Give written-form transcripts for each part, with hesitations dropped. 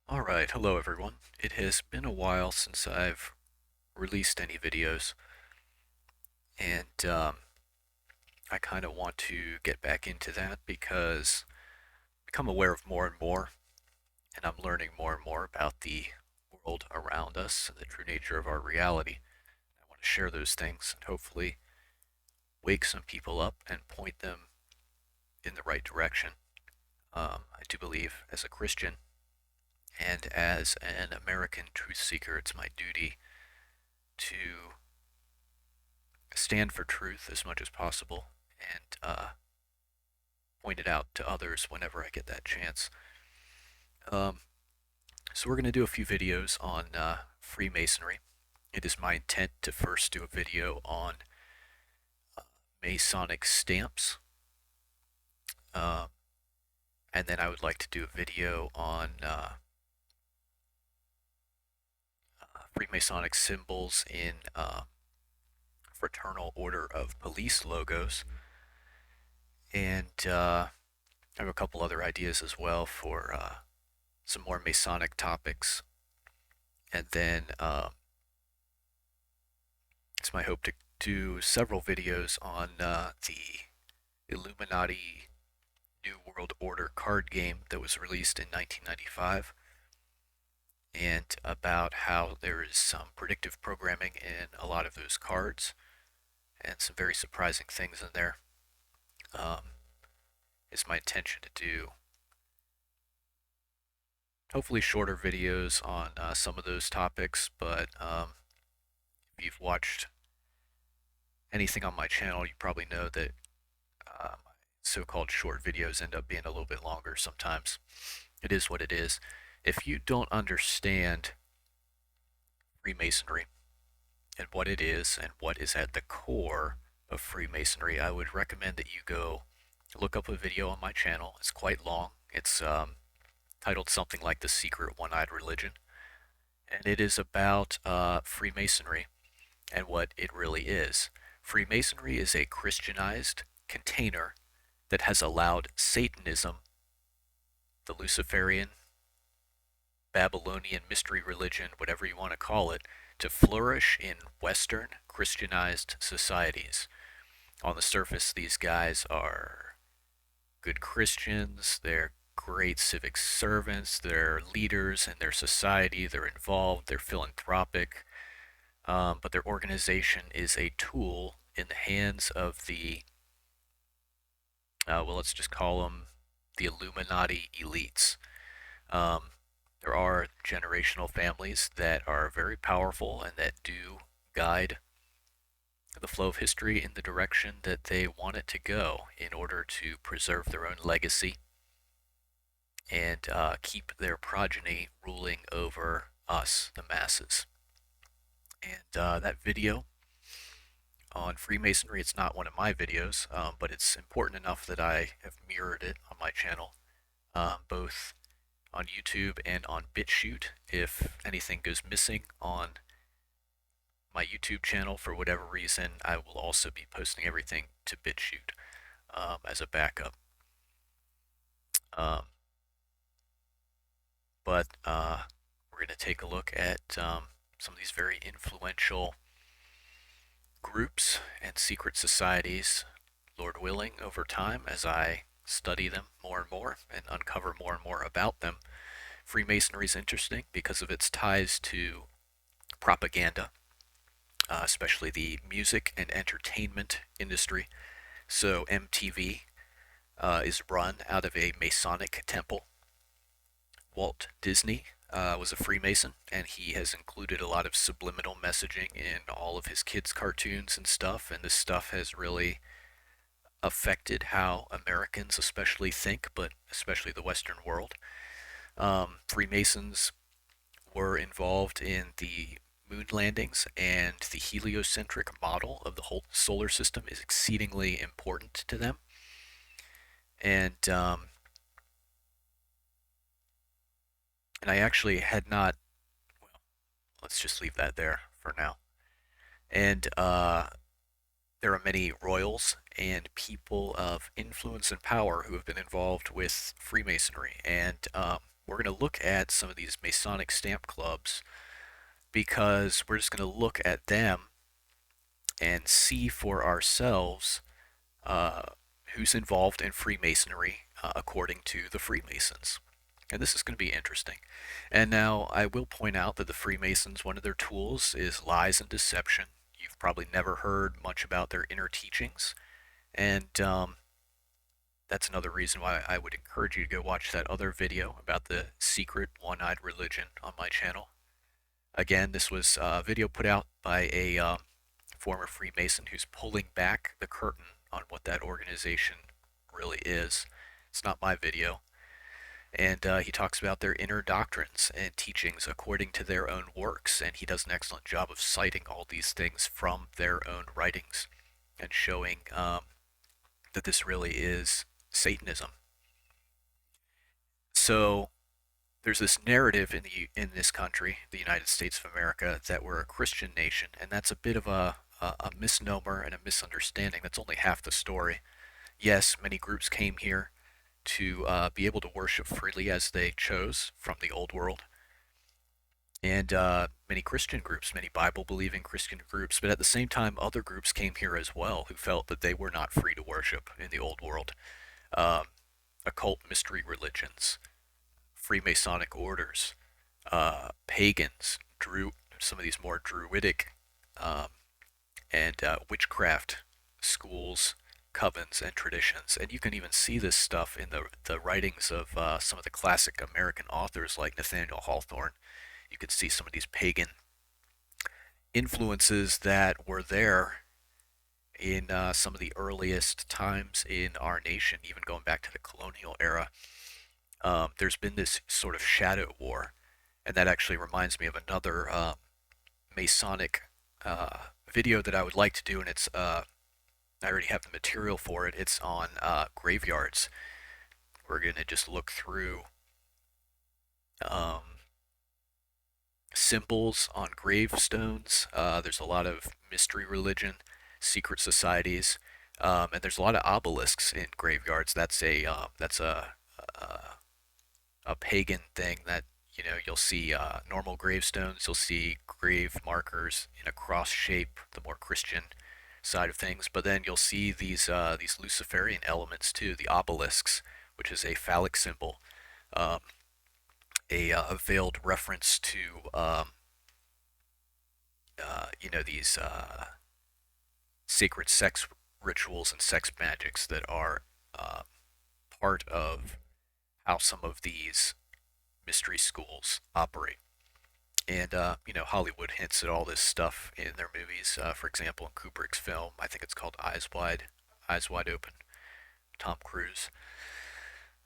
Alright, hello everyone. It has been a while since I've released any videos, and I kind of want to get back into that because I've become aware of more and more, and I'm learning more and more about the world around us and the true nature of our reality. I want to share those things and hopefully wake some people up and point them in the right direction. I do believe, as a Christian and as an American truth seeker, it's my duty to stand for truth as much as possible and point it out to others whenever I get that chance. Um, so we're going to do a few videos on Freemasonry. It is my intent to first do a video on uh, Masonic stamps, uh, and then I would like to do a video on Freemasonic symbols in Fraternal Order of Police logos, and I have a couple other ideas as well for some more Masonic topics. And then it's my hope to do several videos on the Illuminati New World Order card game that was released in 1995, and about how there is some predictive programming in a lot of those cards, and some very surprising things in there. It's my intention to do hopefully shorter videos on some of those topics, but if you've watched anything on my channel, you probably know that so-called short videos end up being a little bit longer sometimes. It is what it is. If you don't understand Freemasonry and what it is and what is at the core of Freemasonry, I would recommend that you go look up a video on my channel. It's quite long. It's titled something like The Secret One-Eyed Religion, and it is about Freemasonry and what it really is. Freemasonry is a Christianized container that has allowed Satanism, the Luciferian, Babylonian mystery religion, whatever you want to call it, to flourish in Western Christianized societies. On the surface, these guys are good Christians, they're great civic servants, they're leaders in their society, they're involved, they're philanthropic, but their organization is a tool in the hands of the, well, let's just call them the Illuminati elites. Um, there are generational families that are very powerful and that do guide the flow of history in the direction that they want it to go in order to preserve their own legacy and keep their progeny ruling over us, the masses. And that video on Freemasonry, it's not one of my videos, but it's important enough that I have mirrored it on my channel, both on YouTube and on BitChute. If anything goes missing on my YouTube channel for whatever reason, I will also be posting everything to BitChute as a backup. Um, but we're going to take a look at some of these very influential groups and secret societies, Lord willing, over time as I study them more and more and uncover more and more about them. Freemasonry is interesting because of its ties to propaganda, especially the music and entertainment industry. So MTV is run out of a Masonic temple. Walt Disney was a Freemason, and he has included a lot of subliminal messaging in all of his kids' cartoons and stuff, and this stuff has really affected how Americans especially think, but especially the Western world. Freemasons were involved in the moon landings, and the heliocentric model of the whole solar system is exceedingly important to them. And I actually had not. Well, let's just leave that there for now. And there are many royals and people of influence and power who have been involved with Freemasonry. And we're going to look at some of these Masonic stamp clubs because we're just going to look at them and see for ourselves uh, who's involved in Freemasonry according to the Freemasons. And this is going to be interesting. And now I will point out that the Freemasons, one of their tools is lies and deception. You've probably never heard much about their inner teachings. And that's another reason why I would encourage you to go watch that other video about the secret one-eyed religion on my channel. Again, this was a video put out by a former Freemason who's pulling back the curtain on what that organization really is. It's not my video. And he talks about their inner doctrines and teachings according to their own works, and he does an excellent job of citing all these things from their own writings and showing that this really is Satanism. So there's this narrative in this country, the United States of America, that we're a Christian nation, and that's a bit of a misnomer and a misunderstanding. That's only half the story. Yes, many groups came here to be able to worship freely as they chose from the old world, and many Christian groups, many Bible-believing Christian groups, but at the same time, other groups came here as well who felt that they were not free to worship in the old world. Um, Occult mystery religions, Freemasonic orders, pagans, some of these more druidic um, and witchcraft schools, covens, and traditions. And you can even see this stuff in the writings of some of the classic American authors like Nathaniel Hawthorne. You can see some of these pagan influences that were there in some of the earliest times in our nation, even going back to the colonial era. There's been this sort of shadow war, and that actually reminds me of another Masonic video that I would like to do, and it's I already have the material for it. It's on graveyards. We're going to just look through um, symbols on gravestones. There's a lot of mystery religion, secret societies, and there's a lot of obelisks in graveyards. That's a pagan thing that you'll see normal gravestones. You'll see grave markers in a cross shape, the more Christian side of things. But then you'll see these Luciferian elements too, the obelisks, which is a phallic symbol, um, a veiled reference to these sacred sex rituals and sex magics that are uh, part of how some of these mystery schools operate. And Hollywood hints at all this stuff in their movies. For example, in Kubrick's film, I think it's called Eyes Wide Open, Tom Cruise.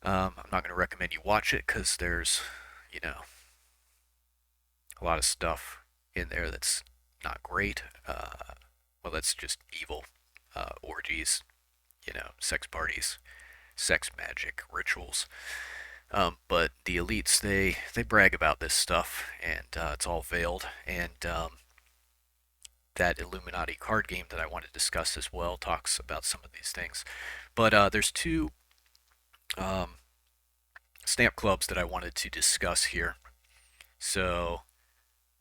I'm not going to recommend you watch it because there's, a lot of stuff in there that's not great. Well, that's just evil. Orgies, sex parties, sex magic, rituals. But the elites, they brag about this stuff, and it's all veiled. And that Illuminati card game that I want to discuss as well talks about some of these things. But there's two um, stamp clubs that I wanted to discuss here. So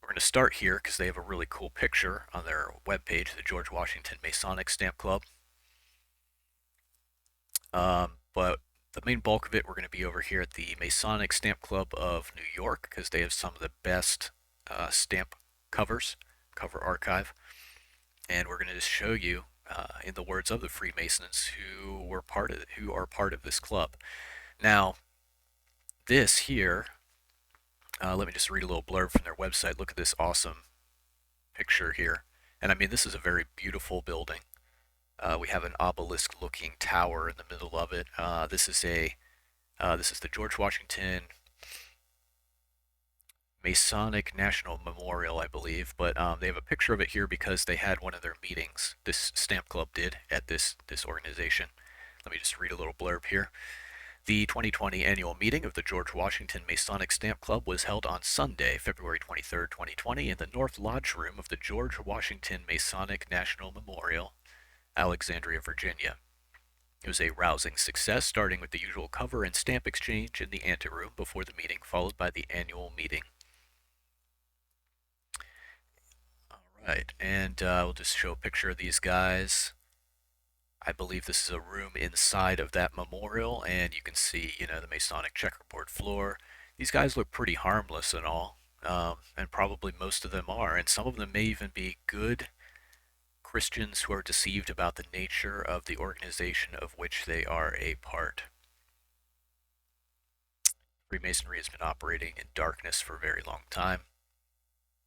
we're going to start here because they have a really cool picture on their webpage, the George Washington Masonic Stamp Club. But the main bulk of it, we're going to be over here at the Masonic Stamp Club of New York because they have some of the best stamp covers, cover archive. And we're going to just show you, in the words of the Freemasons, who are part of this club. Now, this here, let me just read a little blurb from their website. Look at this awesome picture here. And I mean, this is a very beautiful building. We have an obelisk-looking tower in the middle of it. This is the George Washington Masonic National Memorial, I believe. But they have a picture of it here because they had one of their meetings. This stamp club did at this organization. Let me just read a little blurb here. The 2020 annual meeting of the George Washington Masonic Stamp Club was held on Sunday, February 23, 2020, in the North Lodge Room of the George Washington Masonic National Memorial, Alexandria, Virginia. It was a rousing success, starting with the usual cover and stamp exchange in the anteroom before the meeting, followed by the annual meeting. All right, and we'll just show a picture of these guys. I believe this is a room inside of that memorial, and you can see, the Masonic checkerboard floor. These guys look pretty harmless and all, and probably most of them are, and some of them may even be good Christians who are deceived about the nature of the organization of which they are a part. Freemasonry has been operating in darkness for a very long time.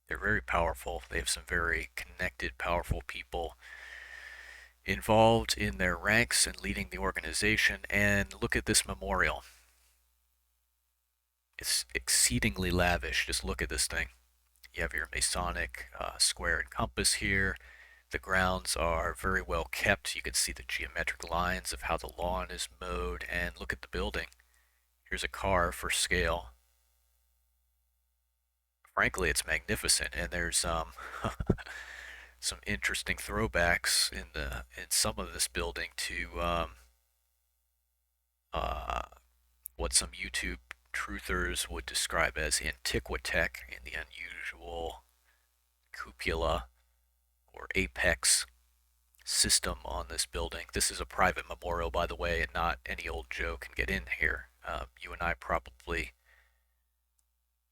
They're very powerful. They have some very connected, powerful people involved in their ranks and leading the organization. And look at this memorial. It's exceedingly lavish. Just look at this thing. You have your Masonic square and compass here. The grounds are very well kept. You can see the geometric lines of how the lawn is mowed. And look at the building. Here's a car for scale. Frankly, it's magnificent. And there's some interesting throwbacks in some of this building to uh, what some YouTube truthers would describe as antiquitech in the unusual cupola or apex system on this building. This is a private memorial, by the way, and not any old Joe can get in here. You and I probably,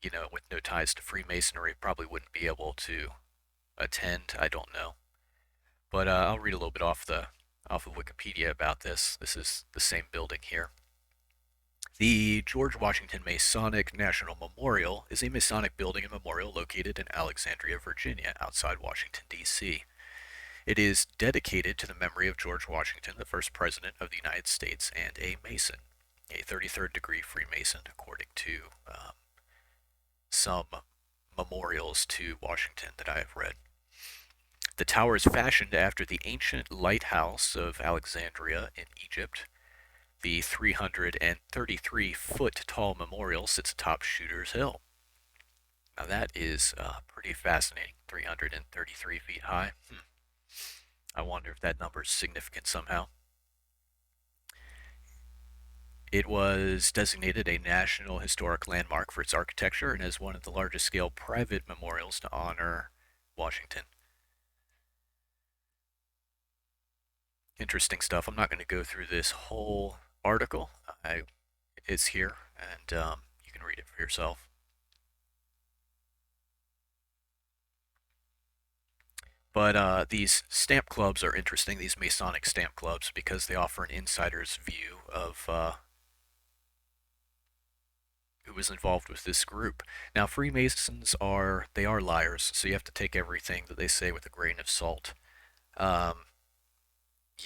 with no ties to Freemasonry, probably wouldn't be able to attend. I don't know, but I'll read a little bit off of Wikipedia about this. This is the same building here. The George Washington Masonic National Memorial is a Masonic building and memorial located in Alexandria, Virginia, outside Washington, D.C. It is dedicated to the memory of George Washington, the first president of the United States and a Mason, a 33rd degree Freemason, according to some memorials to Washington that I have read. The tower is fashioned after the ancient lighthouse of Alexandria in Egypt. The 333-foot tall memorial sits atop Shooter's Hill. Now that is pretty fascinating. 333 feet high. I wonder if that number is significant somehow. It was designated a National Historic Landmark for its architecture and is one of the largest scale private memorials to honor Washington. Interesting stuff. I'm not going to go through this whole article. It's here, and you can read it for yourself. But these stamp clubs are interesting, these Masonic stamp clubs, because they offer an insider's view of who was involved with this group. Now, Freemasons they are liars, so you have to take everything that they say with a grain of salt. Um,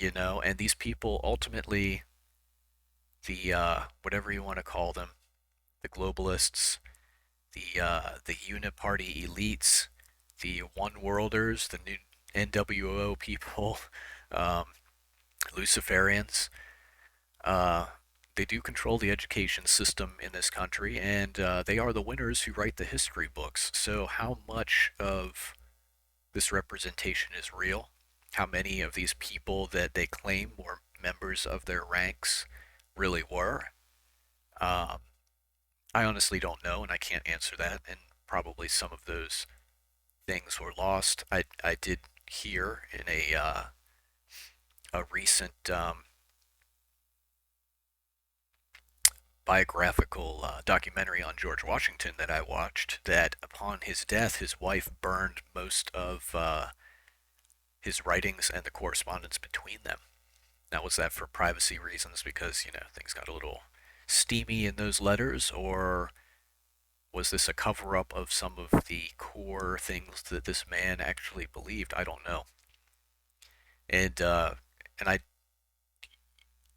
and these people ultimately, the whatever you want to call them, the globalists, the uniparty elites, the one worlders, the new NWO people, um, Luciferians. They do control the education system in this country, and they are the winners who write the history books. So, how much of this representation is real? How many of these people that they claim were members of their ranks really were? Um, I honestly don't know, and I can't answer that. And probably some of those things were lost. I did hear in a recent biographical documentary on George Washington that I watched that upon his death, his wife burned most of his writings and the correspondence between them. Now, was that for privacy reasons because, things got a little steamy in those letters, or was this a cover up of some of the core things that this man actually believed? I don't know. And, uh, and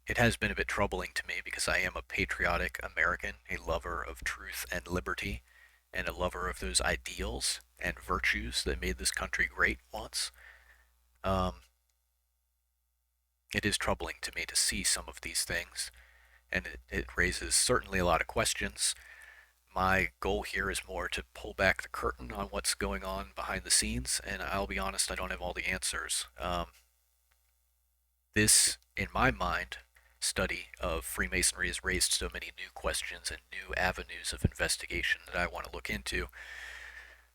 it has been a bit troubling to me because I am a patriotic American, a lover of truth and liberty, and a lover of those ideals and virtues that made this country great once. Um, it is troubling to me to see some of these things, and it raises certainly a lot of questions. My goal here is more to pull back the curtain on what's going on behind the scenes, and I'll be honest, I don't have all the answers. This, in my mind, study of Freemasonry has raised so many new questions and new avenues of investigation that I want to look into.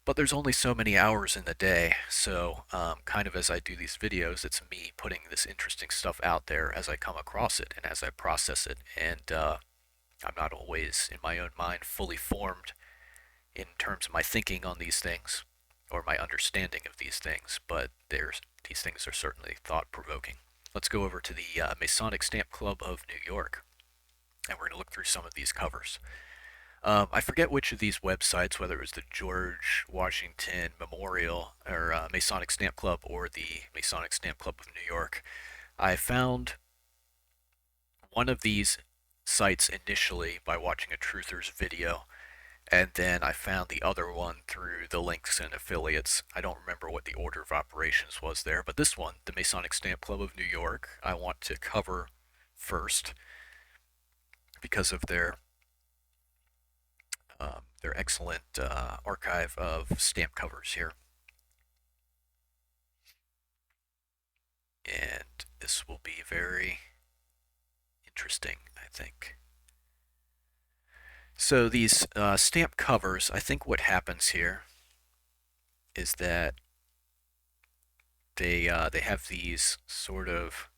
But there's only so many hours in the day, so kind of as I do these videos, it's me putting this interesting stuff out there as I come across it and as I process it. And I'm not always, in my own mind, fully formed in terms of my thinking on these things or my understanding of these things, but these things are certainly thought-provoking. Let's go over to the Masonic Stamp Club of New York, and we're going to look through some of these covers. I forget which of these websites, whether it was the George Washington Memorial or Masonic Stamp Club or the Masonic Stamp Club of New York. I found one of these sites initially by watching a Truther's video, and then I found the other one through the links and affiliates. I don't remember what the order of operations was there, but this one, the Masonic Stamp Club of New York, I want to cover first because of their excellent archive of stamp covers here. And this will be very interesting, I think. So these stamp covers, I think what happens here is that they have these sort of,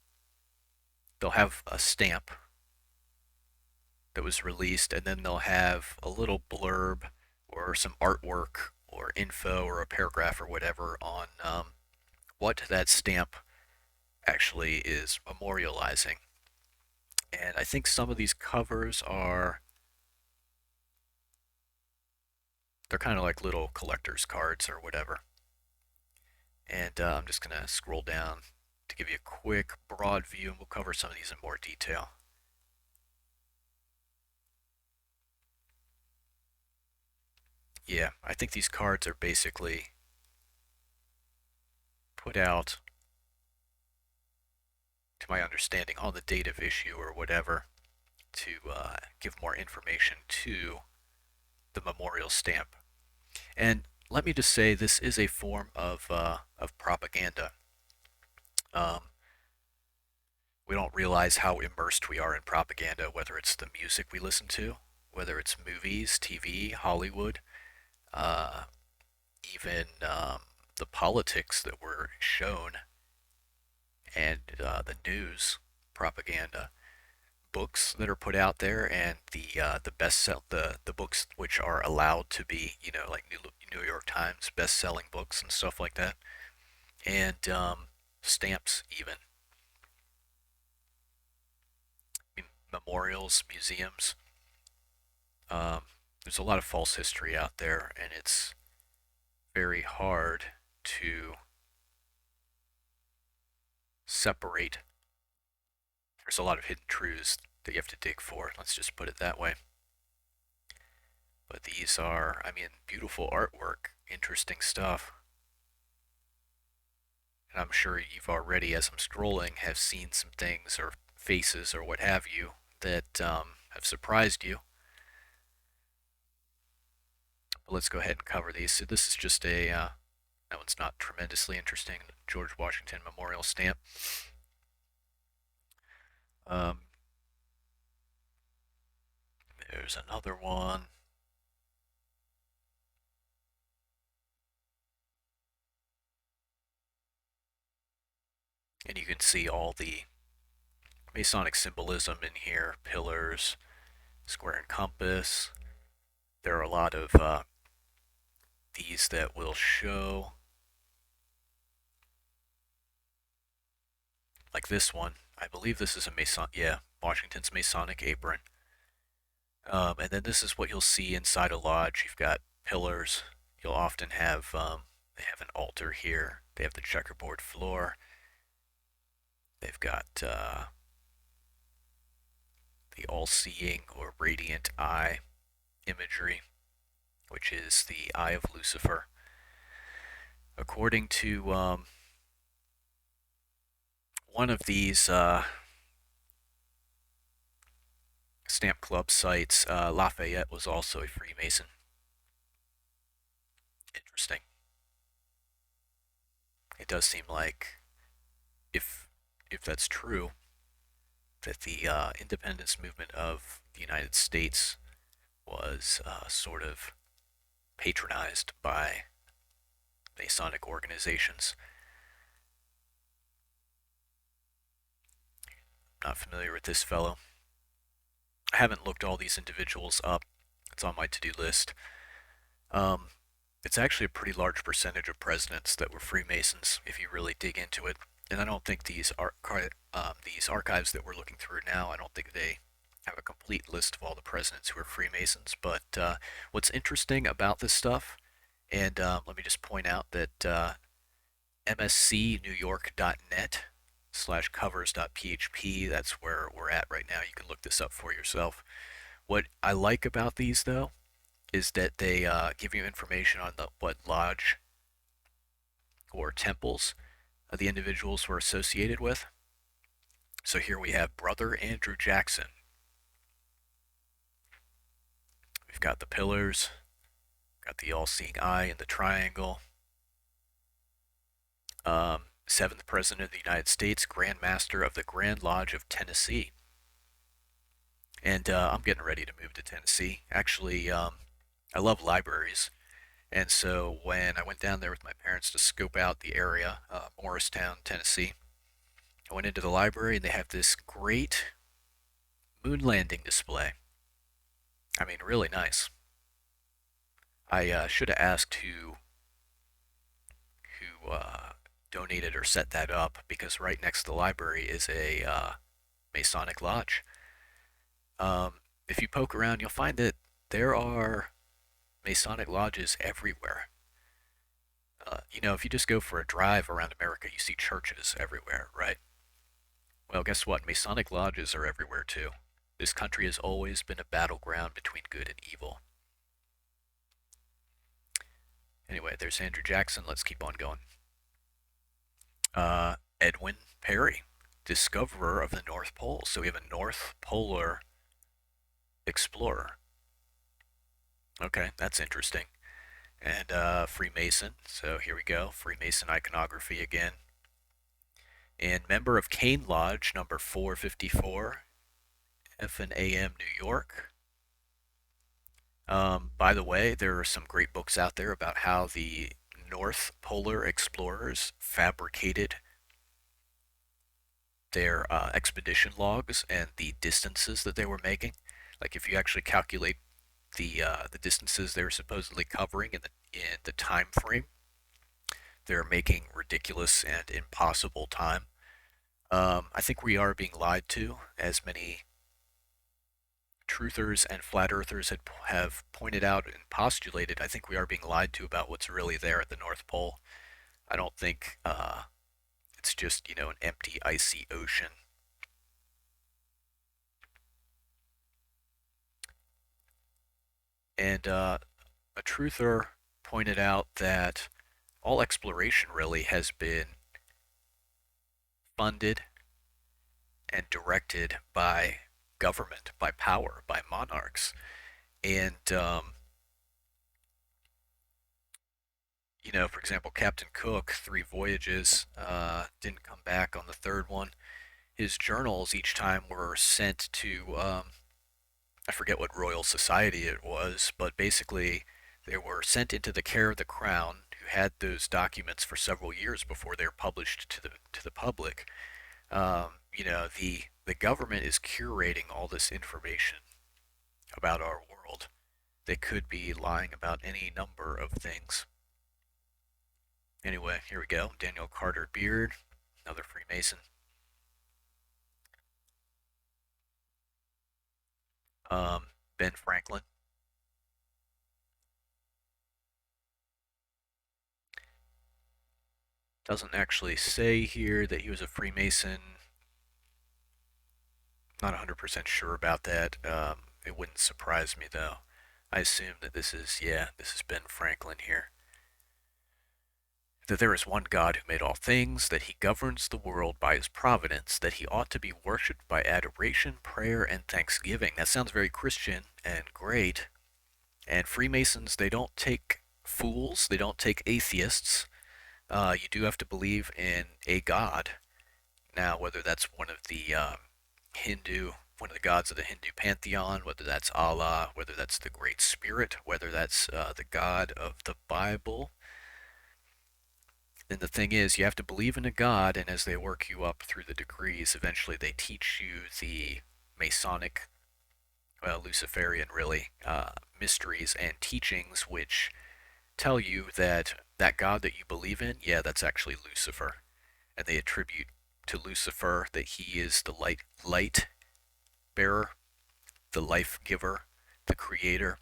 they'll have a stamp that was released, and then they'll have a little blurb or some artwork or info or a paragraph or whatever on what that stamp actually is memorializing. And I think some of these covers are, they're kind of like little collector's cards or whatever. And I'm just going to scroll down to give you a quick broad view, and we'll cover some of these in more detail. Yeah, I think these cards are basically put out, to my understanding, on the date of issue or whatever to give more information to the memorial stamp. And let me just say, this is a form of propaganda. Um, we don't realize how immersed we are in propaganda, whether it's the music we listen to, whether it's movies, TV, Hollywood, uh, even the politics that were shown, and the news propaganda, books that are put out there, and the books which are allowed to be, like New York Times best-selling books and stuff like that, and stamps even. I mean, memorials, museums. Um, there's a lot of false history out there, and it's very hard to separate. There's a lot of hidden truths that you have to dig for. Let's just put it that way. But these are, I mean, beautiful artwork, interesting stuff. And I'm sure you've already, as I'm scrolling, have seen some things or faces or what have you that have surprised you. But let's go ahead and cover these. So this is just that one's not tremendously interesting, George Washington Memorial stamp. Um, there's another one. And you can see all the Masonic symbolism in here, pillars, square and compass. There are a lot of these that will show, like this one. I believe this is a Washington's Masonic apron. And then this is what you'll see inside a lodge. You've got pillars. You'll often have, they have an altar here. They have the checkerboard floor. They've got the all-seeing or radiant eye imagery, which is the eye of Lucifer. According to one of these stamp club sites, Lafayette was also a Freemason. Interesting. It does seem like, if that's true, that the independence movement of the United States was sort of patronized by Masonic organizations. Not familiar with this fellow. I haven't looked all these individuals up. It's on my to-do list. Um, it's actually a pretty large percentage of presidents that were Freemasons, if you really dig into it. And I don't think these archives that we're looking through now, I don't think they have a complete list of all the presidents who are Freemasons. But what's interesting about this stuff, and let me just point out that mscnewyork.net/covers.php, that's where we're at right now. You can look this up for yourself. What I like about these, though, is that they give you information on what lodge or temples the individuals were associated with. So here we have Brother Andrew Jackson. We've got the pillars, got the all-seeing eye and the triangle. Seventh President of the United States, Grand Master of the Grand Lodge of Tennessee. And I'm getting ready to move to Tennessee. Actually, I love libraries. And so when I went down there with my parents to scope out the area, Morristown, Tennessee, I went into the library and they have this great moon landing display. I mean, really nice. I should have asked who donated or set that up, because right next to the library is a Masonic lodge. If you poke around, you'll find that there are Masonic lodges everywhere. If you just go for a drive around America, you see churches everywhere, right? Well, guess what? Masonic lodges are everywhere too. This country has always been a battleground between good and evil. Anyway, there's Andrew Jackson. Let's keep on going. Edwin Perry, discoverer of the North Pole. So we have a North Polar explorer. Okay, that's interesting. And Freemason. So here we go. Freemason iconography again. And member of Cain Lodge number 454, F&AM, New York. By the way, there are some great books out there about how the North Polar explorers fabricated their expedition logs and the distances that they were making. Like if you actually calculate the distances they were supposedly covering in the time frame, they're making ridiculous and impossible time. I think we are being lied to, as many truthers and flat earthers have pointed out and postulated. I think we are being lied to about what's really there at the North Pole. I don't think it's just, an empty, icy ocean. And a truther pointed out that all exploration really has been funded and directed by government, by power, by monarchs. And, for example, Captain Cook, 3 voyages, didn't come back on the third one. His journals each time were sent to, I forget what Royal Society it was, but basically they were sent into the care of the Crown, who had those documents for several years before they were published to the public. The government is curating all this information about our world. They could be lying about any number of things. Anyway, here we go. Daniel Carter Beard, another Freemason. Ben Franklin. Doesn't actually say here that he was a Freemason. Not 100% sure about that. It wouldn't surprise me though. I assume that this is Ben Franklin here. That there is one God who made all things, that he governs the world by his providence, that he ought to be worshipped by adoration, prayer, and thanksgiving. That sounds very Christian and great. And Freemasons, they don't take fools, they don't take atheists. You do have to believe in a God. Now, whether that's one of the Hindu, one of the gods of the Hindu pantheon, whether that's Allah, whether that's the Great Spirit, whether that's the God of the Bible. And the thing is, you have to believe in a God, and as they work you up through the degrees, eventually they teach you the Masonic, well, Luciferian really, mysteries and teachings which tell you that that God that you believe in, yeah, that's actually Lucifer. And they attribute to Lucifer that he is the light bearer, the life giver, the creator,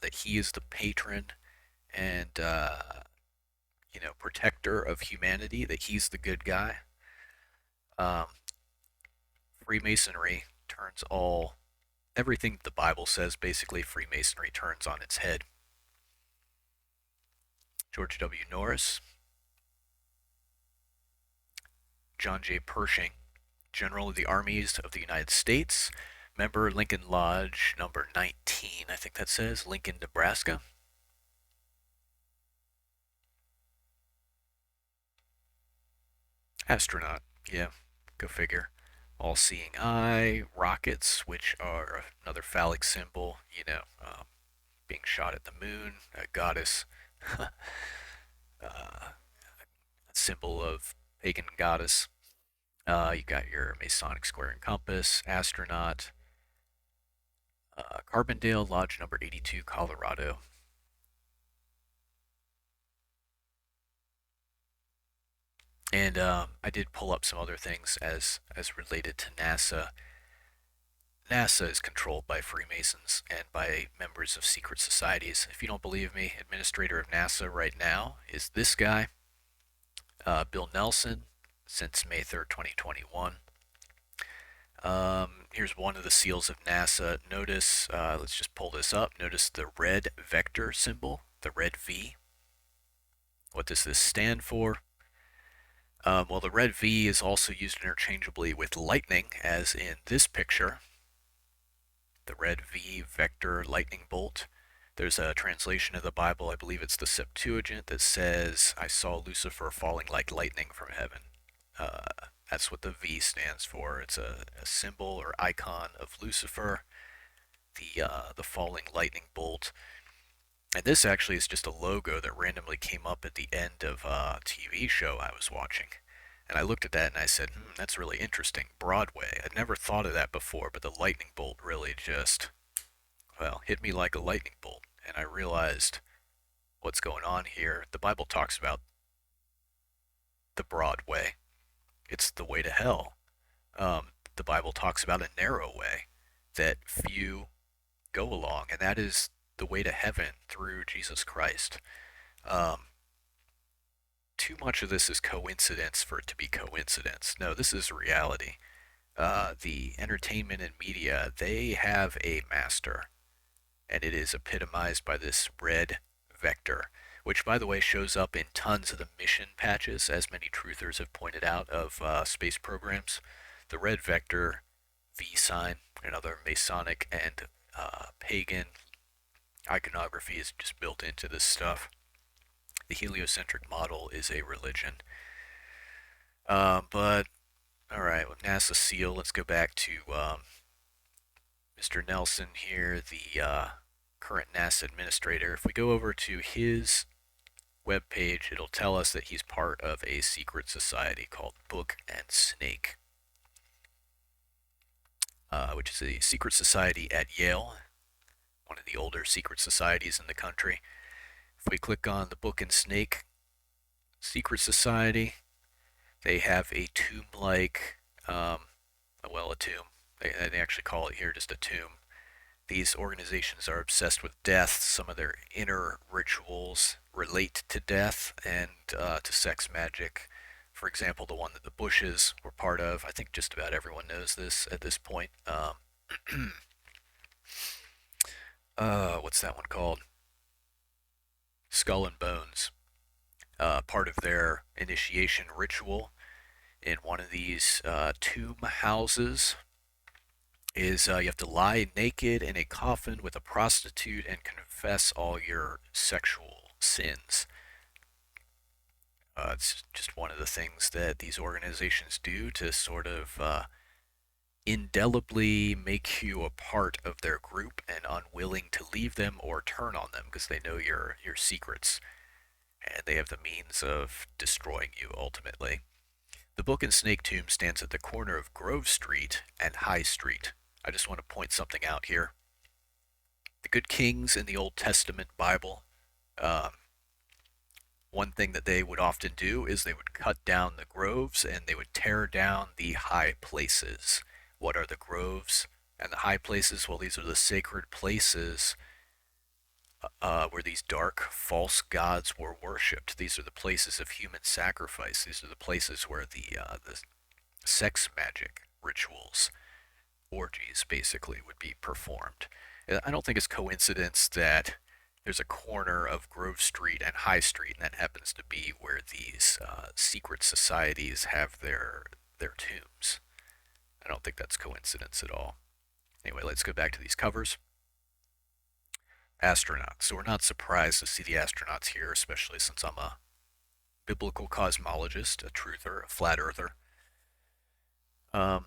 that he is the patron and protector of humanity, that he's the good guy. Um, Freemasonry turns everything the Bible says, basically Freemasonry turns on its head. George W. Norris, John J. Pershing, General of the Armies of the United States, member Lincoln Lodge number 19, I think that says, Lincoln, Nebraska. Astronaut, yeah, go figure. All seeing eye, rockets, which are another phallic symbol, being shot at the moon, a goddess, a symbol of pagan goddess. You got your Masonic square and compass, astronaut, Carbondale, Lodge number 82, Colorado. And I did pull up some other things as related to NASA. NASA is controlled by Freemasons and by members of secret societies. If you don't believe me, administrator of NASA right now is this guy, Bill Nelson, since May 3rd, 2021. Here's one of the seals of NASA. Notice, let's just pull this up. Notice the red vector symbol, the red V. What does this stand for? Well, the red V is also used interchangeably with lightning, as in this picture. The red V vector lightning bolt. There's a translation of the Bible, I believe it's the Septuagint, that says, I saw Lucifer falling like lightning from heaven. Uh, that's what the V stands for. It's a symbol or icon of Lucifer, the falling lightning bolt. And this actually is just a logo that randomly came up at the end of a TV show I was watching. And I looked at that and I said, that's really interesting. Broadway. I'd never thought of that before, but the lightning bolt really just, well, hit me like a lightning bolt. And I realized what's going on here. The Bible talks about the broad way. It's the way to hell. The Bible talks about a narrow way that few go along, and that is the way to heaven through Jesus Christ. Um, Too much of this is coincidence for it to be coincidence. No, this is reality. The entertainment and media, they have a master, and it is epitomized by this red vector, which, by the way, shows up in tons of the mission patches, as many truthers have pointed out, of space programs. The red vector, V sign, and other Masonic and pagan iconography is just built into this stuff. The heliocentric model is a religion. But, alright, with NASA SEAL, let's go back to Mr. Nelson here, the current NASA administrator. If we go over to his webpage, it'll tell us that he's part of a secret society called Book and Snake, which is a secret society at Yale, one of the older secret societies in the country. If we click on the Book and Snake Secret Society, they have a tomb-like, a tomb. They actually call it here just a tomb. These organizations are obsessed with death. Some of their inner rituals relate to death and to sex magic. For example, the one that the Bushes were part of. I think just about everyone knows this at this point. What's that one called? Skull and Bones. Part of their initiation ritual in one of these tomb houses is you have to lie naked in a coffin with a prostitute and confess all your sexual sins. It's just one of the things that these organizations do to sort of indelibly make you a part of their group and unwilling to leave them or turn on them because they know your secrets and they have the means of destroying you ultimately. The book in Snake Tomb stands at the corner of Grove Street and High Street. I just want to point something out here. The good kings in the Old Testament Bible, um, one thing that they would often do is they would cut down the groves and they would tear down the high places. What are the groves and the high places? Well, these are the sacred places where these dark, false gods were worshipped. These are the places of human sacrifice. These are the places where the sex magic rituals, orgies, basically, would be performed. I don't think it's coincidence that there's a corner of Grove Street and High Street, and that happens to be where these secret societies have their tombs. I don't think that's coincidence at all. Anyway, let's go back to these covers. Astronauts. So we're not surprised to see the astronauts here, especially since I'm a biblical cosmologist, a truther, a flat earther. Um,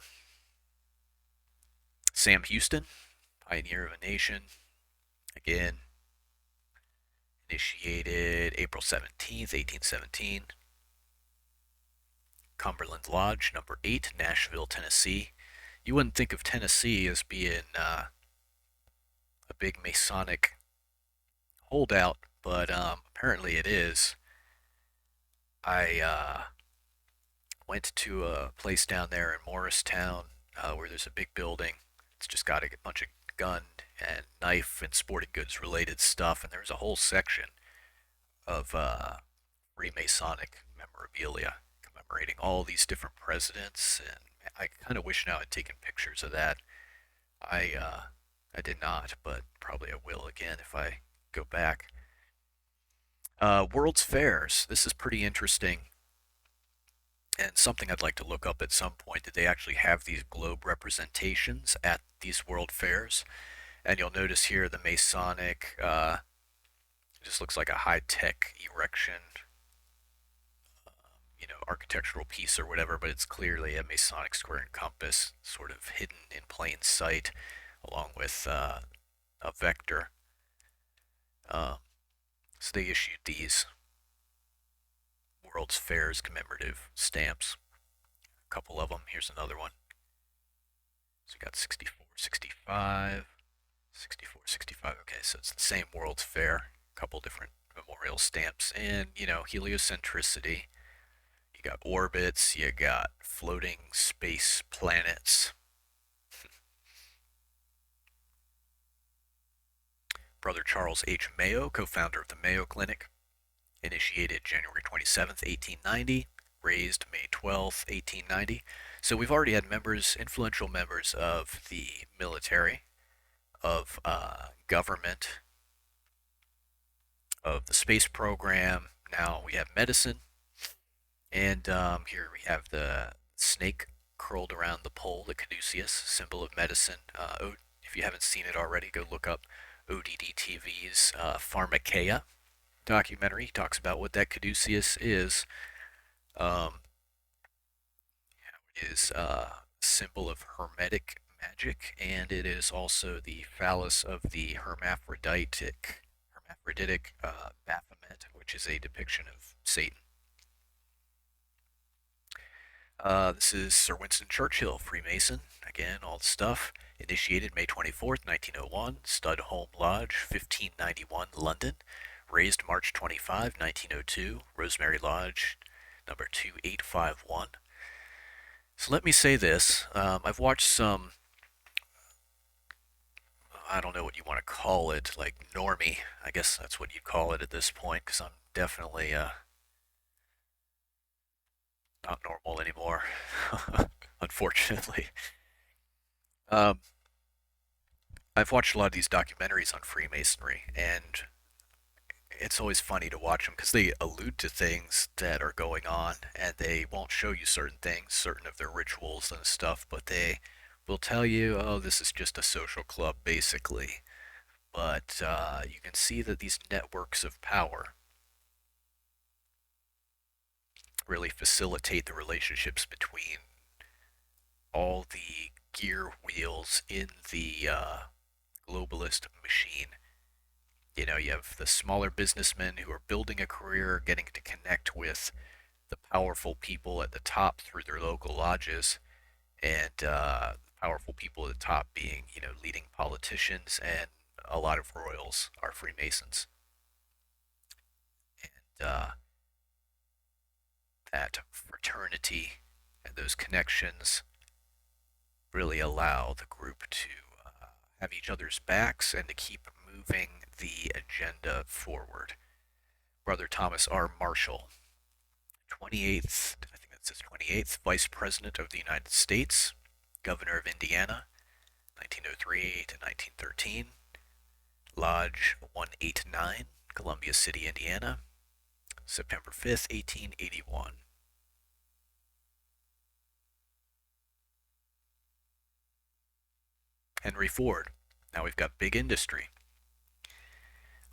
Sam Houston, pioneer of a nation, again, initiated April 17th, 1817. Cumberland Lodge, number 8, Nashville, Tennessee. You wouldn't think of Tennessee as being a big Masonic holdout, but apparently it is. I went to a place down there in Morristown where there's a big building. It's just got a bunch of gun and knife and sporting goods related stuff, and there's a whole section of Freemasonic memorabilia commemorating all these different presidents. And I kind of wish now I'd taken pictures of that. I did not, but probably I will again if I go back. World's Fairs. This is pretty interesting and something I'd like to look up at some point. Did they actually have these globe representations at these World Fairs? And you'll notice here the Masonic, it just looks like a high-tech erection, architectural piece or whatever, but it's clearly a Masonic square and compass, sort of hidden in plain sight, along with a vector. Um, so they issued these World's Fairs commemorative stamps. A couple of them. Here's another one. So we got 64, 65, 64, 65. Okay, so it's the same World's Fair. A couple different memorial stamps. And, heliocentricity. You got orbits, you got floating space planets. Brother Charles H. Mayo, co-founder of the Mayo Clinic, initiated January 27th, 1890, raised May 12th, 1890. So we've already had influential members of the military, of government, of the space program. Now we have medicine, and here we have the snake curled around the pole, the caduceus, symbol of medicine. If you haven't seen it already, go look up ODD TV's Pharmakeia documentary. He talks about what that caduceus is. Um, is a symbol of hermetic magic, and it is also the phallus of the hermaphroditic Baphomet, which is a depiction of Satan. This is Sir Winston Churchill, Freemason. Again, all the stuff. Initiated May 24th, 1901. Studholme Lodge, 1591, London. Raised March 25, 1902. Rosemary Lodge, number 2851. So let me say this. I've watched some, I don't know what you want to call it, like normie. I guess that's what you'd call it at this point, because I'm definitely not normal anymore, unfortunately. Um, I've watched a lot of these documentaries on Freemasonry, and it's always funny to watch them because they allude to things that are going on, and they won't show you certain things, certain of their rituals and stuff, but they will tell you, oh, this is just a social club, basically. But you can see that these networks of power really facilitate the relationships between all the gear wheels in the globalist machine. You know, you have the smaller businessmen who are building a career, getting to connect with the powerful people at the top through their local lodges, and powerful people at the top being, you know, leading politicians, and a lot of royals are Freemasons. And that fraternity and those connections really allow the group to have each other's backs and to keep moving the agenda forward. Brother Thomas R. Marshall, 28th, I think that says 28th Vice President of the United States, Governor of Indiana, 1903 to 1913, Lodge 189, Columbia City, Indiana, September 5th, 1881. Henry Ford. Now we've got big industry.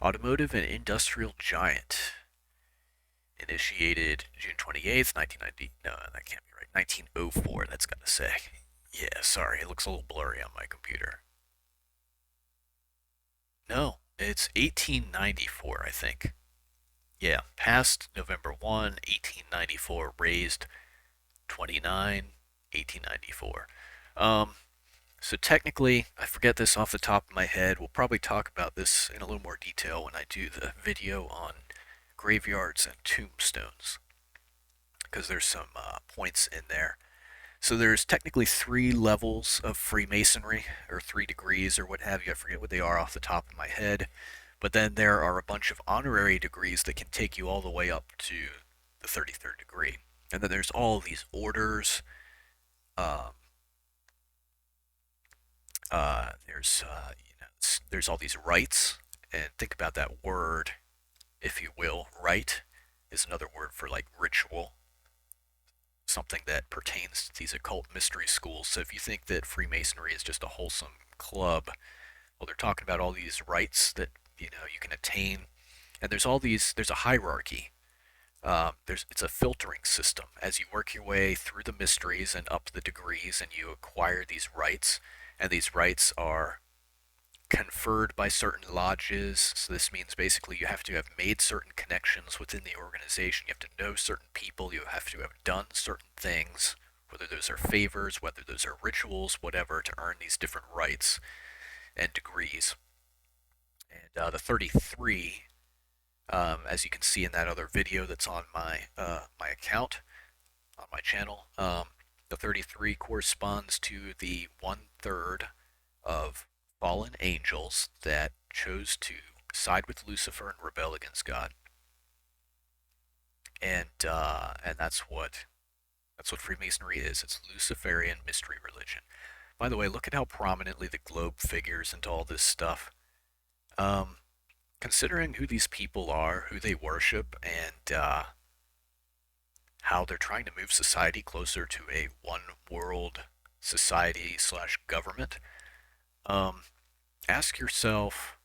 Automotive and industrial giant. Initiated June 28th, 1990. No, that can't be right. 1904, that's got to say. Yeah, sorry, it looks a little blurry on my computer. No, it's 1894, I think. Yeah, passed November 1, 1894, raised 29, 1894. So technically, I forget this off the top of my head. We'll probably talk about this in a little more detail when I do the video on graveyards and tombstones, because there's some points in there. So there's technically 3 levels of Freemasonry, or 3 degrees, or what have you. I forget what they are off the top of my head. But then there are a bunch of honorary degrees that can take you all the way up to the 33rd degree. And then there's all these orders. Um, there's all these rites, and think about that word, if you will. Rite is another word for like ritual, something that pertains to these occult mystery schools. So if you think that Freemasonry is just a wholesome club, well, they're talking about all these rites that you can attain, and there's a hierarchy. It's a filtering system as you work your way through the mysteries and up the degrees, and you acquire these rights, and these rights are conferred by certain lodges. So this means basically you have to have made certain connections within the organization. You have to know certain people. You have to have done certain things, whether those are favors, whether those are rituals, whatever, to earn these different rights and degrees. And the 33, as you can see in that other video that's on my account, on my channel, the 33 corresponds to the 1/3 of fallen angels that chose to side with Lucifer and rebel against God. And that's what Freemasonry is. It's Luciferian mystery religion. By the way, look at how prominently the globe figures into all this stuff. Um, Considering who these people are, who they worship, and how they're trying to move society closer to a one world society slash government, ask yourself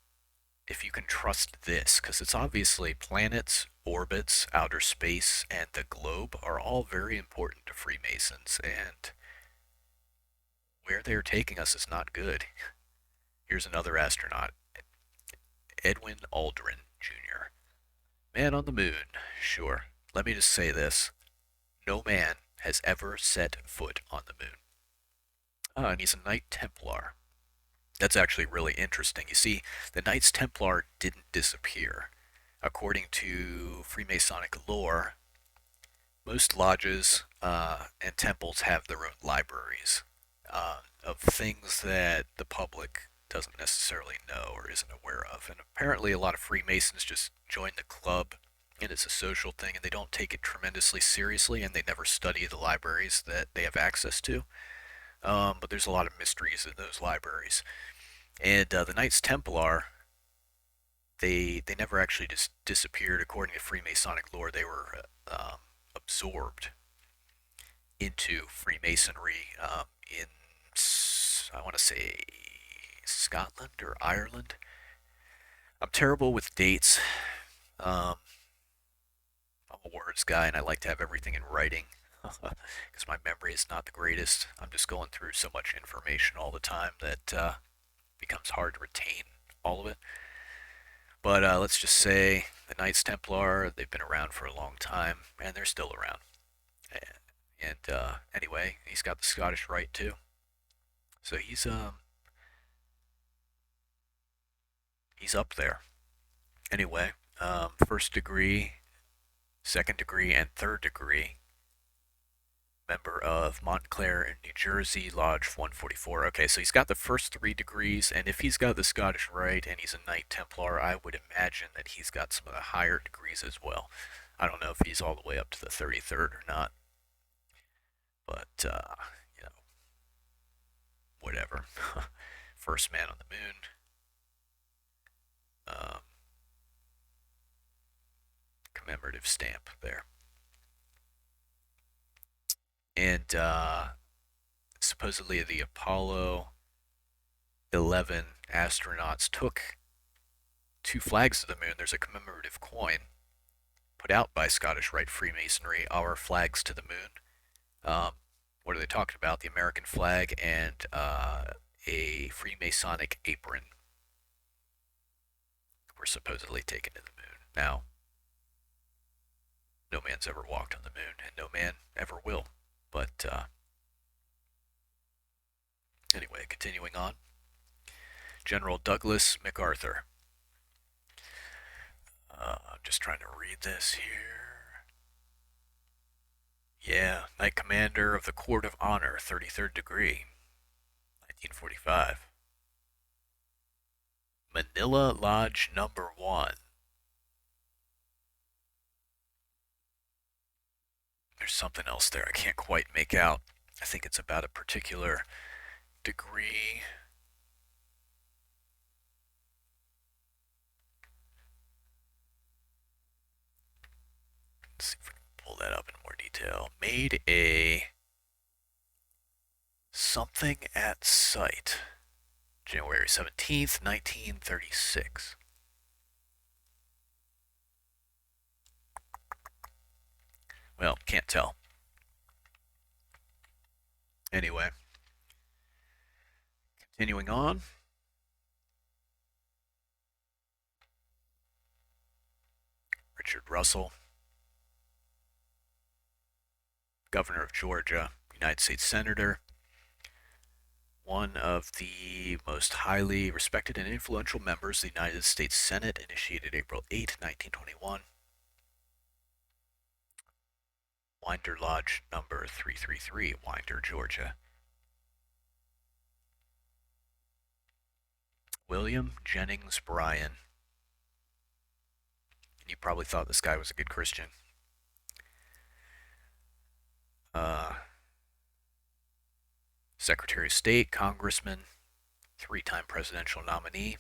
if you can trust this, because it's obviously planets, orbits, outer space, and the globe are all very important to Freemasons, and where they're taking us is not good. Here's another astronaut, Edwin Aldrin Jr. Man on the moon, sure. Let me just say this. No man has ever set foot on the moon. And he's a Knight Templar. That's actually really interesting. You see, the Knights Templar didn't disappear. According to Freemasonic lore, most lodges and temples have their own libraries of things that the public doesn't necessarily know or isn't aware of. And apparently a lot of Freemasons just join the club, and it's a social thing, and they don't take it tremendously seriously, and they never study the libraries that they have access to. But there's a lot of mysteries in those libraries. And the Knights Templar, they never actually just disappeared. According to Freemasonic lore, they were absorbed into Freemasonry in, I want to say, Scotland or Ireland. I'm terrible with dates. I'm a words guy, and I like to have everything in writing. because my memory is not the greatest. I'm just going through so much information all the time that becomes hard to retain all of it. But let's just say the Knights Templar, they've been around for a long time, and they're still around. And anyway, he's got the Scottish Rite too. So he's up there. Anyway, first degree, second degree, and third degree. Member of Montclair in New Jersey, Lodge 144. Okay, so he's got the first 3 degrees, and if he's got the Scottish Rite and he's a Knight Templar, I would imagine that he's got some of the higher degrees as well. I don't know if he's all the way up to the 33rd or not, but, you know, whatever. First man on the moon. Um, Commemorative stamp there. And supposedly the Apollo 11 astronauts took 2 flags to the moon. There's a commemorative coin put out by Scottish Rite Freemasonry, our flags to the moon. What are they talking about? The American flag and a Freemasonic apron were supposedly taken to the moon. Now, no man's ever walked on the moon, and no man ever will. But anyway, continuing on. General Douglas MacArthur. I'm just trying to read this here. Yeah, Knight Commander of the Court of Honor, 33rd degree, 1945. Manila Lodge number 1. There's something else there I can't quite make out. I think it's about a particular degree. Let's see if we can pull that up in more detail. Made a something at sight. January 17th, 1936. Well, can't tell. Anyway, continuing on. Richard Russell, Governor of Georgia, United States Senator, one of the most highly respected and influential members of the United States Senate, initiated April 8, 1921. Winder Lodge number 333, Winder, Georgia. William Jennings Bryan. And you probably thought this guy was a good Christian. Secretary of State, Congressman, 3-time presidential nominee.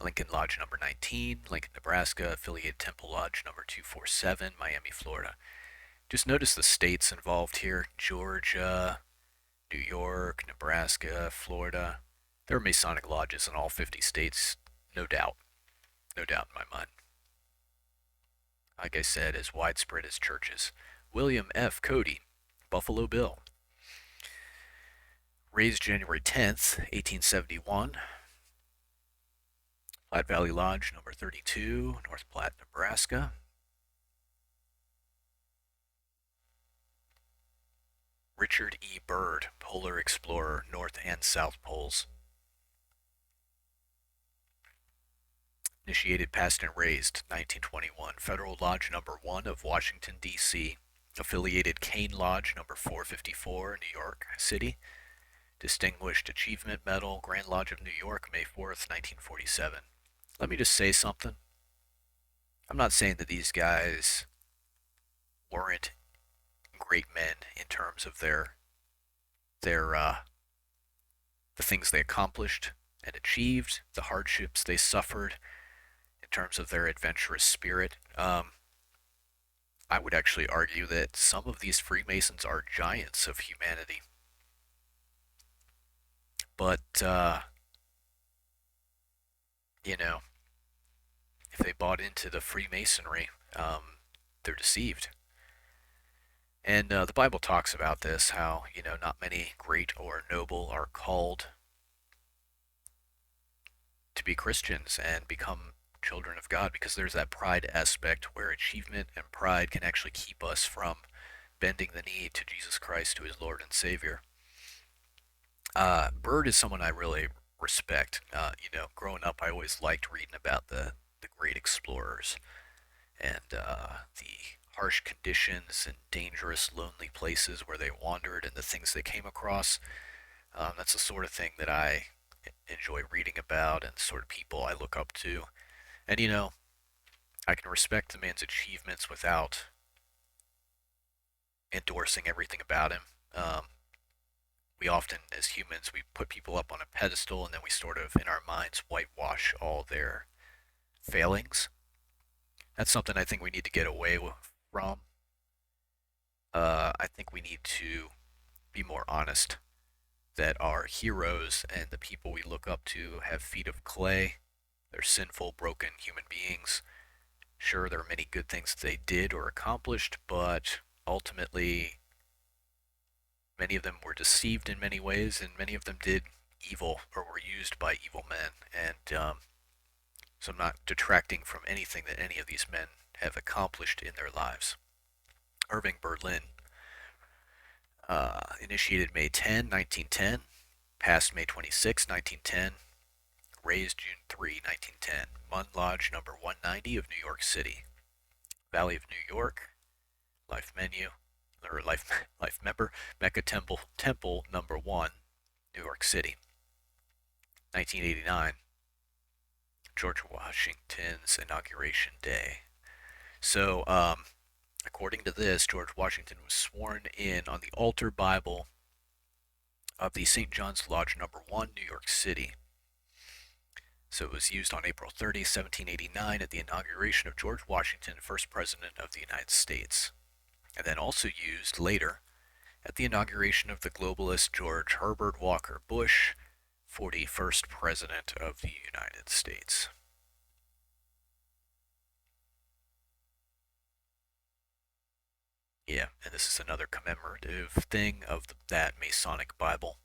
Lincoln Lodge number 19, Lincoln, Nebraska, affiliated Temple Lodge number 247, Miami, Florida. Just notice the states involved here: Georgia, New York, Nebraska, Florida. There are Masonic lodges in all 50 states, no doubt. No doubt in my mind. Like I said, as widespread as churches. William F. Cody, Buffalo Bill. Raised January 10th, 1871. Platte Valley Lodge number 32, North Platte, Nebraska. Richard E. Byrd, Polar Explorer, North and South Poles. Initiated, passed, and raised 1921. Federal Lodge number 1 of Washington, D.C. Affiliated Kane Lodge number 454, New York City. Distinguished Achievement Medal, Grand Lodge of New York, May 4th, 1947. Let me just say something. I'm not saying that these guys weren't great men in terms of the things they accomplished and achieved, the hardships they suffered, in terms of their adventurous spirit. I would actually argue that some of these Freemasons are giants of humanity. But, you know, if they bought into the Freemasonry, they're deceived. And the Bible talks about this, how, not many great or noble are called to be Christians and become children of God, because there's that pride aspect where achievement and pride can actually keep us from bending the knee to Jesus Christ, who is Lord and Savior. Byrd is someone I really respect. Growing up, I always liked reading about the great explorers and the harsh conditions and dangerous, lonely places where they wandered and the things they came across. That's the sort of thing that I enjoy reading about and sort of people I look up to. And, I can respect the man's achievements without endorsing everything about him. We often, as humans, we put people up on a pedestal and then we sort of, in our minds, whitewash all their failings. That's something I think we need to get away from. I think we need to be more honest that our heroes and the people we look up to have feet of clay. They're sinful, broken human beings. Sure, there are many good things they did or accomplished, but ultimately, many of them were deceived in many ways, and many of them did evil or were used by evil men. And so I'm not detracting from anything that any of these men have accomplished in their lives. Irving Berlin initiated May 10, 1910, passed May 26, 1910, raised June 3, 1910. Mun Lodge number 190 of New York City. Valley of New York, life menu, or life member, Mecca Temple number 1, New York City. 1989, George Washington's inauguration day. So, according to this, George Washington was sworn in on the altar Bible of the St. John's Lodge number 1, New York City. So it was used on April 30, 1789 at the inauguration of George Washington, first President of the United States. And then also used later at the inauguration of the globalist George Herbert Walker Bush, 41st President of the United States. Yeah, and this is another commemorative thing of that Masonic Bible.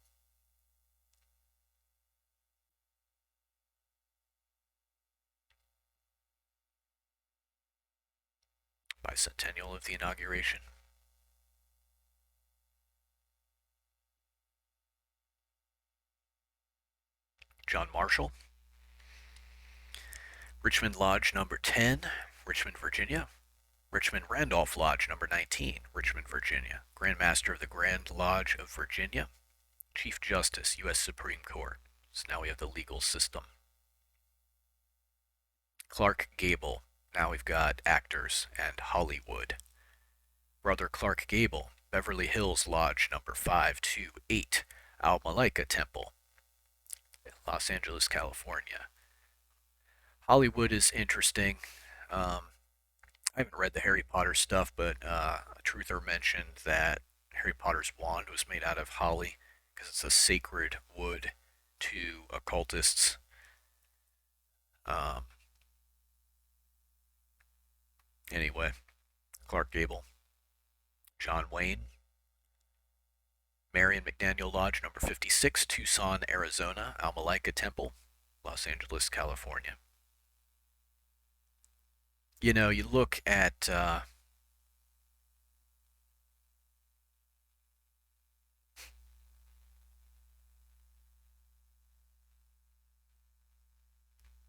Bicentennial of the inauguration. John Marshall. Richmond Lodge number 10, Richmond, Virginia. Richmond Randolph Lodge number 19, Richmond, Virginia. Grand Master of the Grand Lodge of Virginia. Chief Justice, U.S. Supreme Court. So now we have the legal system. Clark Gable. Now we've got actors and Hollywood. Brother Clark Gable, Beverly Hills Lodge number 528, Al Malaika Temple, Los Angeles, California. Hollywood is interesting. I haven't read the Harry Potter stuff, but a truther mentioned that Harry Potter's wand was made out of holly because it's a sacred wood to occultists. Um, anyway, Clark Gable. John Wayne. Marion McDaniel Lodge number 56, Tucson, Arizona. Al Malaika Temple, Los Angeles, California.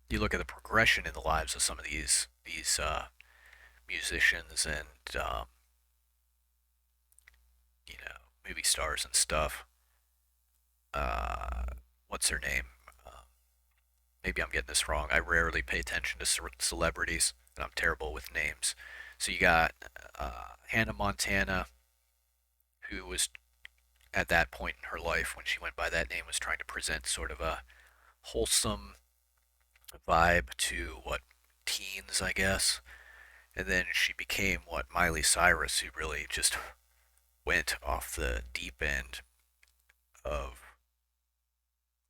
You look at the progression in the lives of some of these musicians and movie stars and stuff. Uh, what's her name? Maybe I'm getting this wrong. I rarely pay attention to celebrities, and I'm terrible with names. So you got Hannah Montana, who was at that point in her life when she went by that name was trying to present sort of a wholesome vibe to what teens, I guess. And then she became what Miley Cyrus, who really just went off the deep end of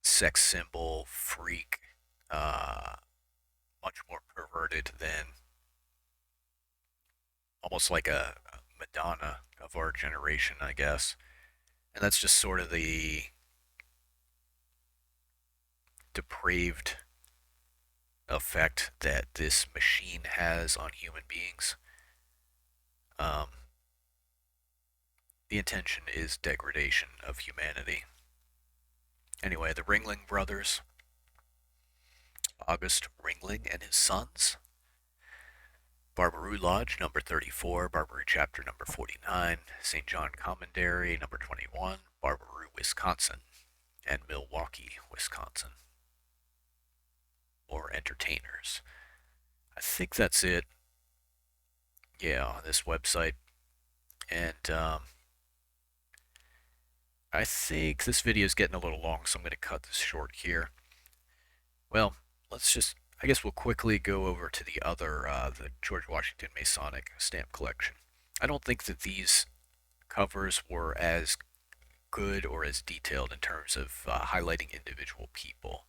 sex symbol freak, uh, much more perverted than almost like a Madonna of our generation, I guess. And that's just sort of the depraved effect that this machine has on human beings. Um, the intention is degradation of humanity. Anyway, the Ringling brothers, August Ringling and his sons, Barbaroo Lodge, number 34, Barbaroo Chapter, number 49, St. John Commandery, number 21, Barbaroo, Wisconsin, and Milwaukee, Wisconsin. More entertainers. I think that's it. Yeah, on this website. And I think this video is getting a little long, so I'm going to cut this short here. Well, I guess we'll quickly go over to the other, the George Washington Masonic stamp collection. I don't think that these covers were as good or as detailed in terms of highlighting individual people.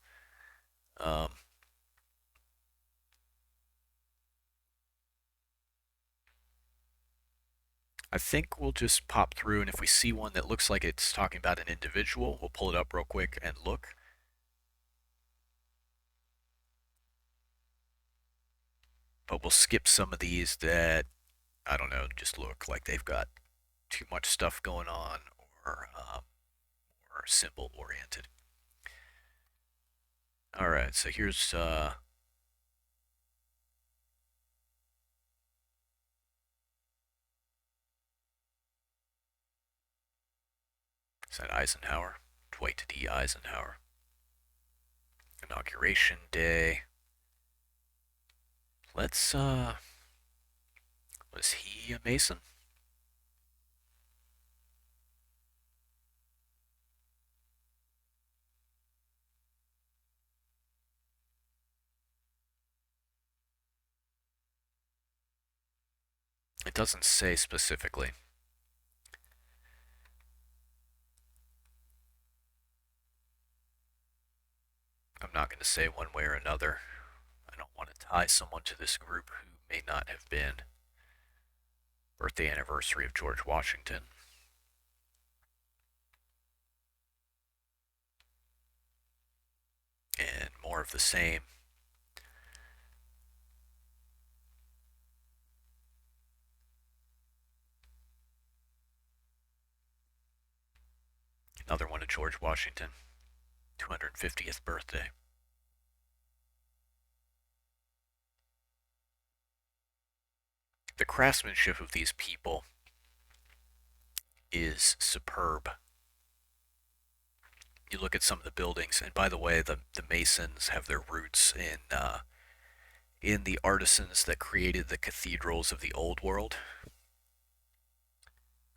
I think we'll just pop through, and if we see one that looks like it's talking about an individual, we'll pull it up real quick and look. But we'll skip some of these that, I don't know, just look like they've got too much stuff going on or symbol oriented. All right, so here's is that Eisenhower, Dwight D. Eisenhower. Inauguration Day. Let's was he a Mason? It doesn't say specifically. I'm not going to say one way or another. I don't want to tie someone to this group who may not have been. Birthday anniversary of George Washington. And more of the same. Another one of George Washington. 250th birthday. The craftsmanship of these people is superb. You look at some of the buildings, and by the way, the Masons have their roots in the artisans that created the cathedrals of the Old World.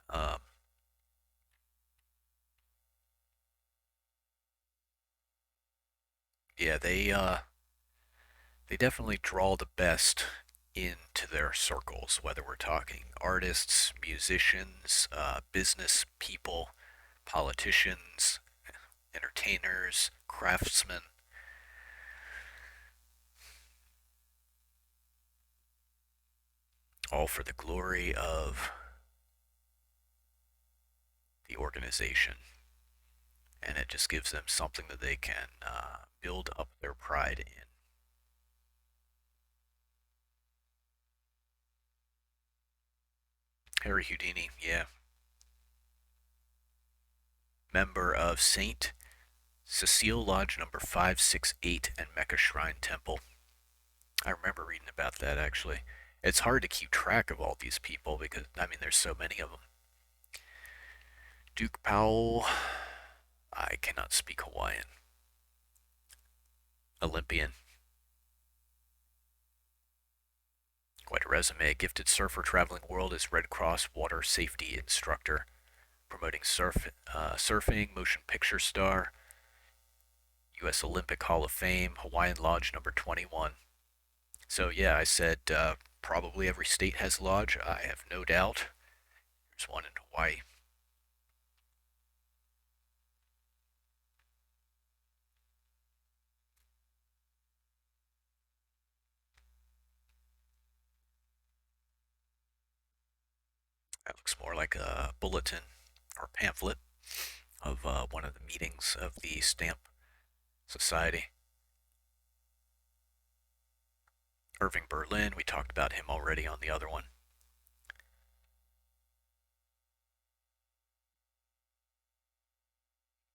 Um, yeah, they definitely draw the best into their circles, whether we're talking artists, musicians, business people, politicians, entertainers, craftsmen. All for the glory of the organization. And it just gives them something that they can build up their pride in. Harry Houdini, yeah. Member of St. Cecile Lodge number 568 and Mecca Shrine Temple. I remember reading about that actually. It's hard to keep track of all these people because, I mean, there's so many of them. Duke Powell, I cannot speak Hawaiian. Olympian. Quite a resume. Gifted surfer traveling world as Red Cross water safety instructor. Promoting surfing, motion picture star. U.S. Olympic Hall of Fame, Hawaiian Lodge number 21. So yeah, I said probably every state has a lodge. I have no doubt. There's one in Hawaii. That looks more like a bulletin or pamphlet of one of the meetings of the Stamp Society. Irving Berlin, we talked about him already on the other one.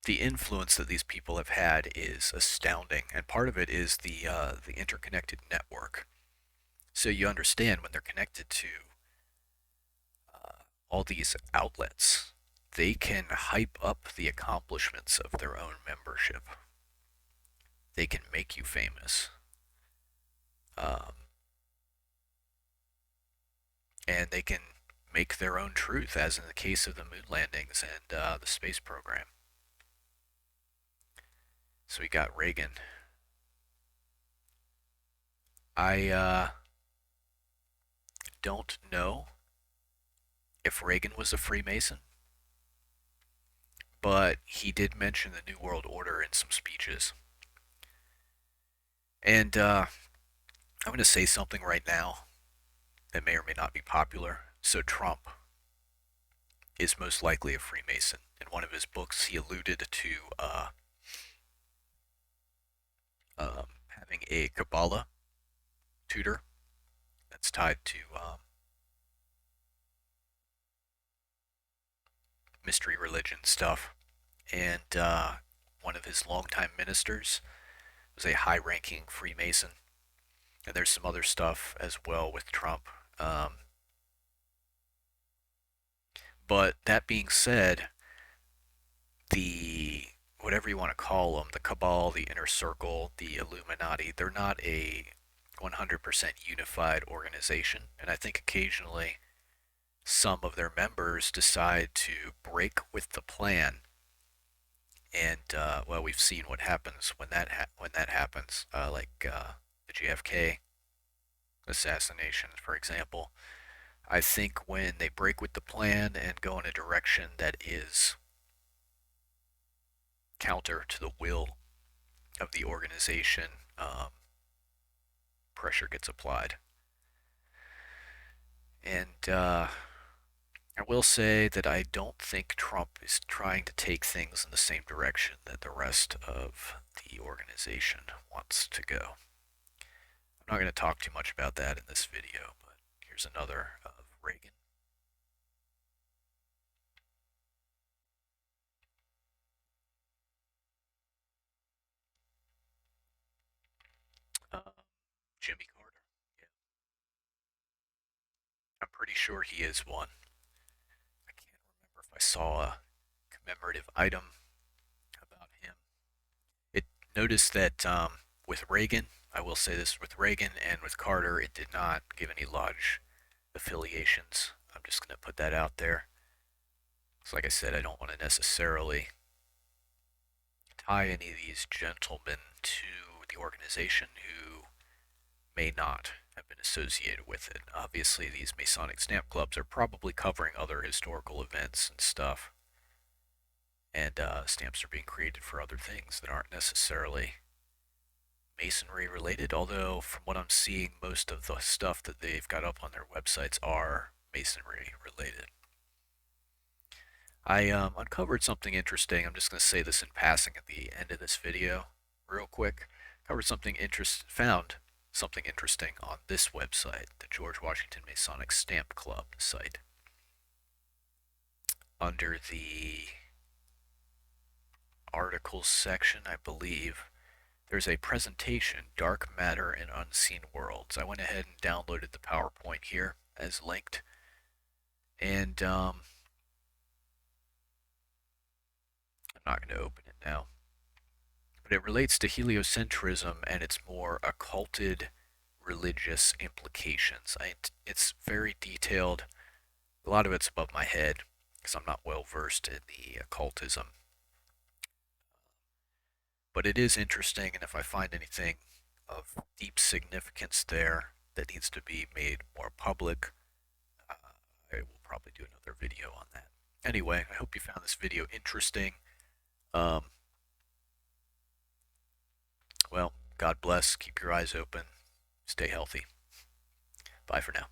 The influence that these people have had is astounding, and part of it is the interconnected network. So you understand when they're connected to all these outlets, they can hype up the accomplishments of their own membership. They can make you famous. Um, and they can make their own truth, as in the case of the moon landings and the space program. So we got Reagan. I don't know if Reagan was a Freemason, but he did mention the New World Order in some speeches. And I'm going to say something right now that may or may not be popular. So Trump is most likely a Freemason. In one of his books, he alluded to having a Kabbalah tutor that's tied to mystery religion stuff. And one of his longtime ministers was a high-ranking Freemason. And there's some other stuff as well with Trump. But that being said, the whatever you want to call them, the cabal, the inner circle, the Illuminati, they're not a 100% unified organization. And I think occasionally some of their members decide to break with the plan. And well, we've seen what happens when that happens, like the JFK assassination, for example. I think when they break with the plan and go in a direction that is counter to the will of the organization, pressure gets applied. And I will say that I don't think Trump is trying to take things in the same direction that the rest of the organization wants to go. I'm not going to talk too much about that in this video, but here's another of Reagan. Um, Jimmy Carter. Yeah, I'm pretty sure he is one. I can't remember if I saw a commemorative item about him. It noticed that with Reagan, I will say this, with Reagan and with Carter, it did not give any lodge affiliations. I'm just going to put that out there. So like I said, I don't want to necessarily tie any of these gentlemen to the organization who may not have been associated with it. Obviously, these Masonic stamp clubs are probably covering other historical events and stuff. And stamps are being created for other things that aren't necessarily Masonry related, although from what I'm seeing, most of the stuff that they've got up on their websites are Masonry related. I uncovered something interesting. I'm just going to say this in passing at the end of this video, real quick. Found something interesting on this website, the George Washington Masonic Stamp Club site. Under the articles section, I believe, there's a presentation, Dark Matter and Unseen Worlds. I went ahead and downloaded the PowerPoint here as linked. And I'm not going to open it now. But it relates to heliocentrism and its more occulted religious implications. It's very detailed. A lot of it's above my head because I'm not well versed in the occultism. But it is interesting, and if I find anything of deep significance there that needs to be made more public, I will probably do another video on that. Anyway, I hope you found this video interesting. Well, God bless. Keep your eyes open. Stay healthy. Bye for now.